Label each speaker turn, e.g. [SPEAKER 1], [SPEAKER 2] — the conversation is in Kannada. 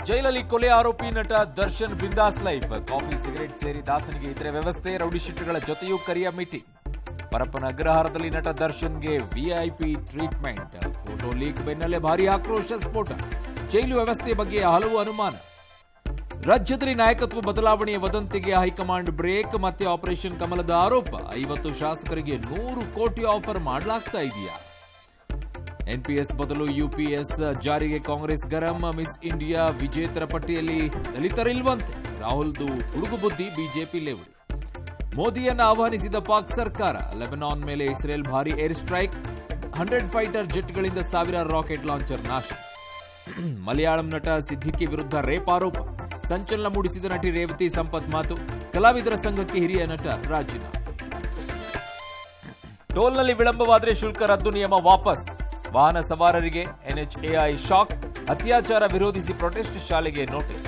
[SPEAKER 1] ಜೈಲಲ್ಲಿ ಕೊಲೆ ಆರೋಪಿ ನಟ ದರ್ಶನ್ ಬಿಂದಾಸ್ ಲೈಫ್. ಕಾಫಿ ಸಿಗರೆಟ್ ಸೇರಿ ದಾಸನಿಗೆ ಇತರೆ ವ್ಯವಸ್ಥೆ. ರೌಡಿ ಶೀಟರ್ಗಳ ಜೊತೆಯೂ ಕರಿಯ ಮೀಟಿಂಗ್. ಪರಪ್ಪನ ಅಗ್ರಹಾರದಲ್ಲಿ ನಟ ದರ್ಶನ್ಗೆ ವಿಐಪಿ ಟ್ರೀಟ್ಮೆಂಟ್. ಫೋಟೋ ಲೀಕ್ ಬೆನ್ನಲ್ಲೇ ಭಾರೀ ಆಕ್ರೋಶ ಸ್ಫೋಟ. ಜೈಲು ವ್ಯವಸ್ಥೆ ಬಗ್ಗೆ ಹಲವು ಅನುಮಾನ. ರಾಜ್ಯದಲ್ಲಿ ನಾಯಕತ್ವ ಬದಲಾವಣೆಯ ವದಂತಿಗೆ ಹೈಕಮಾಂಡ್ ಬ್ರೇಕ್. ಮತ್ತೆ ಆಪರೇಷನ್ ಕಮಲದ ಆರೋಪ. 50 ಶಾಸಕರಿಗೆ 100 ಕೋಟಿ ಆಫರ್ ಮಾಡಲಾಗ್ತಾ ಇದೆಯಾ? ಎನ್ಪಿಎಸ್ ಬದಲು ಯುಪಿಎಸ್ ಜಾರಿಗೆ ಕಾಂಗ್ರೆಸ್ ಗರಂ. ಮಿಸ್ ಇಂಡಿಯಾ ವಿಜೇತರ ಪಟ್ಟಿಯಲ್ಲಿ ದಲಿತರಿಲ್ವಂತೆ. ರಾಹುಲ್ದು ಹುಡುಗು ಬುದ್ಧಿ ಬಿಜೆಪಿ ಲೇವಡಿ. ಮೋದಿಯನ್ನ ಆಹ್ವಾನಿಸಿದ ಪಾಕ್ ಸರ್ಕಾರ. ಲೆಬನಾನ್ ಮೇಲೆ ಇಸ್ರೇಲ್ ಭಾರಿ ಏರ್ ಸ್ಟ್ರೈಕ್. 100 ಫೈಟರ್ ಜೆಟ್ಗಳಿಂದ ಸಾವಿರಾರು ರಾಕೆಟ್ ಲಾಂಚರ್ ನಾಶ. ಮಲಯಾಳಂ ನಟ ಸಿದ್ದಿಕಿ ವಿರುದ್ಧ ರೇಪ್ ಆರೋಪ. ಸಂಚಲನ ಮೂಡಿಸಿದ ನಟಿ ರೇವತಿ ಸಂಪತ್ ಮಾತು. ಕಲಾವಿದರ ಸಂಘಕ್ಕೆ ಹಿರಿಯ ನಟ ರಾಜೀನಾಮೆ. ಟೋಲ್ನಲ್ಲಿ ವಿಳಂಬವಾದರೆ ಶುಲ್ಕ ರದ್ದು ನಿಯಮ ವಾಪಸ್. ವಾಹನ ಸವಾರರಿಗೆ ಎನ್ಎಚ್ಎಐ ಶಾಕ್. ಅತ್ಯಾಚಾರ ವಿರೋಧಿಸಿ ಪ್ರೊಟೆಸ್ಟ್ ಶಾಲೆಗೆ ನೋಟಿಸ್.